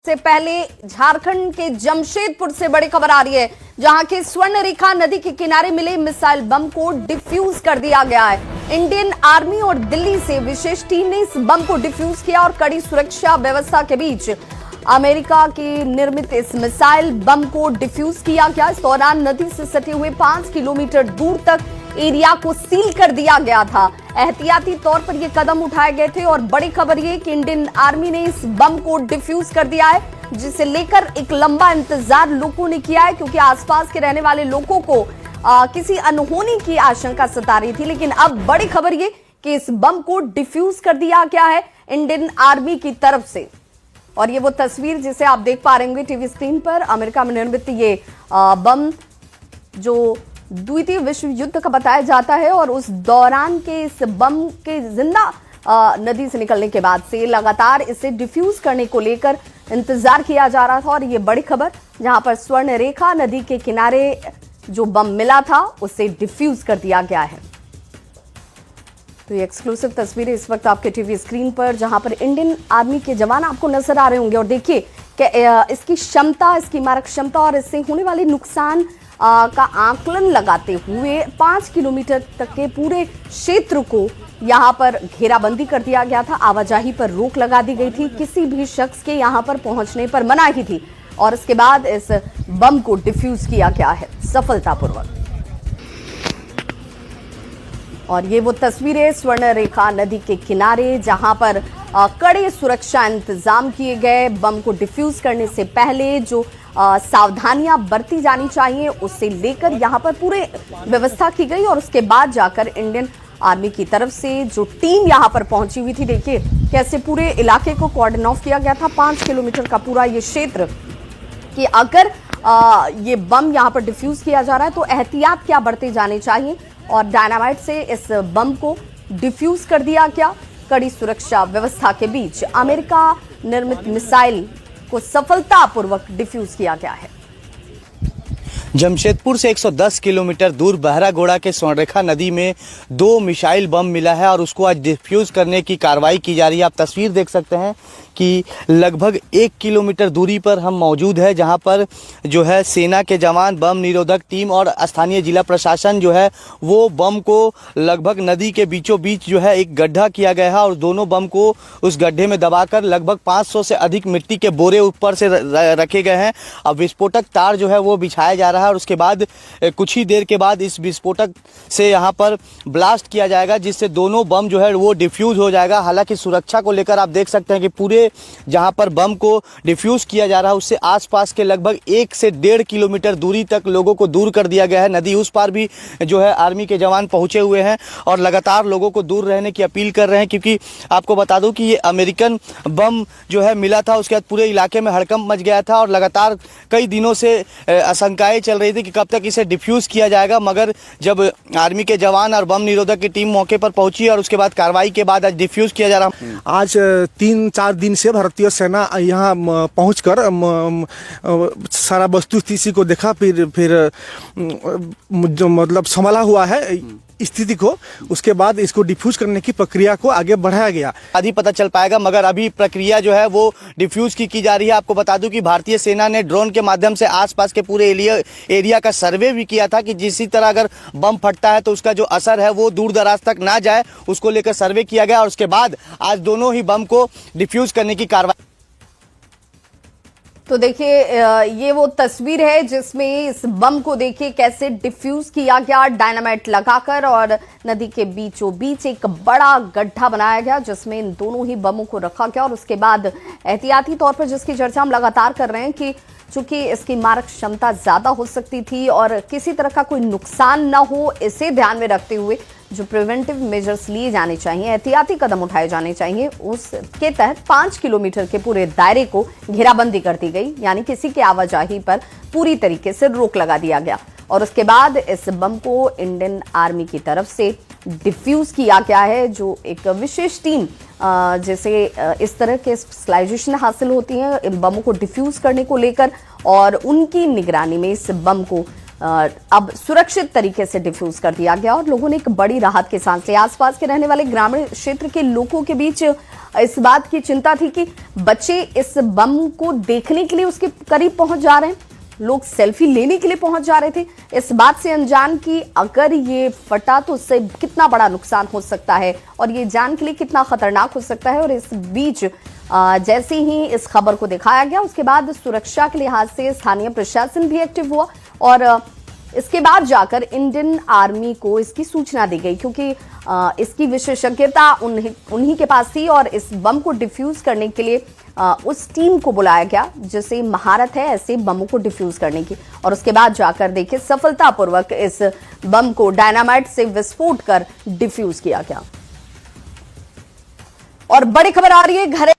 से पहले झारखंड के जमशेदपुर से बड़ी खबर आ रही है, जहां के स्वर्णरेखा नदी के किनारे मिले मिसाइल बम को डिफ्यूज कर दिया गया है। इंडियन आर्मी और दिल्ली से विशेष टीम ने इस बम को डिफ्यूज किया और कड़ी सुरक्षा व्यवस्था के बीच अमेरिका की निर्मित इस मिसाइल बम को डिफ्यूज किया गया। इस दौरान नदी से सटे हुए 5 किलोमीटर दूर तक एरिया को सील कर दिया गया था। एहतियाती तौर पर यह कदम उठाए गए थे और बड़ी खबर यह कि इंडियन आर्मी ने इस बम को डिफ्यूज कर दिया है, जिसे लेकर एक लंबा इंतजार लोगों ने किया है, क्योंकि आसपास के रहने वाले लोगों को किसी अनहोनी की आशंका सता रही थी। लेकिन अब बड़ी खबर यह कि इस बम को डिफ्यूज कर दिया गया है इंडियन आर्मी की तरफ से। और ये वो तस्वीर जिसे आप देख पा रहे होंगे टीवी स्क्रीन पर, अमेरिका में निर्मित ये बम जो द्वितीय विश्व युद्ध का बताया जाता है। और उस दौरान के इस बम के जिंदा नदी से निकलने के बाद से लगातार इसे डिफ्यूज करने को लेकर इंतजार किया जा रहा था। और ये बड़ी खबर, जहां पर स्वर्णरेखा नदी के किनारे जो बम मिला था उसे डिफ्यूज कर दिया गया है। तो ये एक्सक्लूसिव तस्वीरें इस वक्त आपके टीवी स्क्रीन पर, जहां पर इंडियन आर्मी के जवान आपको नजर आ रहे होंगे। और देखिए कि इसकी क्षमता, इसकी मारक क्षमता और इससे होने वाले नुकसान का आकलन लगाते हुए 5 किलोमीटर तक के पूरे क्षेत्र को यहां पर घेराबंदी कर दिया गया था। आवाजाही पर रोक लगा दी गई थी, किसी भी शख्स के यहां पर पहुंचने पर मनाही थी। और इसके बाद इस बम को डिफ्यूज किया गया है सफलतापूर्वक। और ये वो तस्वीरें स्वर्णरेखा नदी के किनारे, जहां पर कड़े सुरक्षा इंतजाम किए गए। बम को डिफ्यूज करने से पहले जो सावधानियां बरती जानी चाहिए उससे लेकर यहां पर पूरे व्यवस्था की गई। और उसके बाद जाकर इंडियन आर्मी की तरफ से जो टीम यहां पर पहुंची हुई थी, देखिए कैसे पूरे इलाके को कॉर्डन ऑफ किया गया था। 5 किलोमीटर का पूरा ये क्षेत्र कि अगर ये बम यहां पर डिफ्यूज किया जा रहा है तो एहतियात क्या बरते जाने चाहिए। और डायनामाइट से इस बम को डिफ्यूज कर दिया गया। कड़ी सुरक्षा व्यवस्था के बीच अमेरिका निर्मित मिसाइल को सफलतापूर्वक डिफ्यूज किया गया है। जमशेदपुर से 110 किलोमीटर दूर बहरागोड़ा के स्वर्णरेखा नदी में 2 मिसाइल बम मिला है और उसको आज डिफ्यूज करने की कार्रवाई की जा रही है। आप तस्वीर देख सकते हैं कि लगभग 1 किलोमीटर दूरी पर हम मौजूद है, जहां पर जो है सेना के जवान, बम निरोधक टीम और स्थानीय जिला प्रशासन जो है वो बम को लगभग नदी के बीचों बीच जो है एक गड्ढा किया गया है और दोनों बम को उस गड्ढे में दबाकर लगभग 500 से अधिक मिट्टी के बोरे ऊपर से रखे गए हैं। अब विस्फोटक तार जो है वो बिछाया जा रहा है और उसके बाद कुछ ही देर के बाद इस विस्फोटक से यहाँ पर ब्लास्ट किया जाएगा, जिससे दोनों बम जो है वो डिफ्यूज हो जाएगा। हालांकि सुरक्षा को लेकर आप देख सकते हैं कि पूरे जहां पर बम को डिफ्यूज किया जा रहा है उससे आसपास के लगभग 1 से 1.5 किलोमीटर दूरी तक लोगों को दूर कर दिया गया है। नदी उस पार भी जो है आर्मी के जवान पहुंचे हुए हैं और लगातार लोगों को दूर रहने की अपील कर रहे हैं, क्योंकि आपको बता दूं कि ये अमेरिकन बम जो है मिला था, उसके बाद पूरे इलाके में हड़कंप मच गया था और लगातार कई दिनों से आशंकाएं चल रही थी कि कब तक इसे डिफ्यूज किया जाएगा। मगर जब आर्मी के जवान और बम निरोधक की टीम मौके पर पहुंची और उसके बाद कार्रवाई के बाद आज डिफ्यूज किया जा रहा। आज 3-4 दिन से भारतीय सेना यहाँ पहुंचकर सारा वस्तु स्थिति को देखा, फिर जो मतलब संभाला हुआ है स्थिति को, उसके बाद इसको डिफ्यूज करने की प्रक्रिया को आगे बढ़ाया गया। आदि पता चल पाएगा, मगर अभी प्रक्रिया जो है वो डिफ्यूज की जा रही है। आपको बता दूं कि भारतीय सेना ने ड्रोन के माध्यम से आसपास के पूरे एरिया का सर्वे भी किया था कि जिस तरह अगर बम फटता है तो उसका जो असर है वो दूर दराज तक ना जाए, उसको लेकर सर्वे किया गया और उसके बाद आज दोनों ही बम को डिफ्यूज करने की कार्रवाई। तो देखिए ये वो तस्वीर है जिसमें इस बम को देखिए कैसे डिफ्यूज किया गया डायनामाइट लगाकर, और नदी के बीचों बीच एक बड़ा गड्ढा बनाया गया जिसमें इन दोनों ही बमों को रखा गया। और उसके बाद एहतियाती तौर पर जिसकी चर्चा हम लगातार कर रहे हैं कि चूंकि इसकी मारक क्षमता ज्यादा हो सकती थी और किसी तरह का कोई नुकसान न हो, इसे ध्यान में रखते हुए जो प्रिवेंटिव मेजर्स लिए जाने चाहिए, एहतियाती कदम उठाए जाने चाहिए, उसके तहत 5 किलोमीटर के पूरे दायरे को घेराबंदी कर दी गई, यानी किसी की आवाजाही पर पूरी तरीके से रोक लगा दिया गया। और उसके बाद इस बम को इंडियन आर्मी की तरफ से डिफ्यूज किया गया है, जो एक विशेष टीम जैसे इस तरह के स्पेशलाइजेशन हासिल होती है इन बमों को डिफ्यूज करने को लेकर, और उनकी निगरानी में इस बम को अब सुरक्षित तरीके से डिफ्यूज कर दिया गया और लोगों ने एक बड़ी राहत की सांस ली। आसपास के रहने वाले ग्रामीण क्षेत्र के लोगों के बीच इस बात की चिंता थी कि बच्चे इस बम को देखने के लिए उसके करीब पहुंच जा रहे हैं, लोग सेल्फी लेने के लिए पहुंच जा रहे थे, इस बात से अनजान कि अगर ये फटा तो उससे कितना बड़ा नुकसान हो सकता है और ये जान के लिए कितना खतरनाक हो सकता है। और इस बीच जैसे ही इस खबर को दिखाया गया उसके बाद सुरक्षा के लिहाज से स्थानीय प्रशासन भी एक्टिव हुआ और इसके बाद जाकर इंडियन आर्मी को इसकी सूचना दी गई, क्योंकि इसकी विशेषज्ञता उन्हीं के पास थी और इस बम को डिफ्यूज करने के लिए उस टीम को बुलाया गया जिसे महारत है ऐसे बमों को डिफ्यूज करने की। और उसके बाद जाकर देखिए सफलतापूर्वक इस बम को डायनामाइट से विस्फोट कर डिफ्यूज किया गया। और बड़ी खबर आ रही है, घरे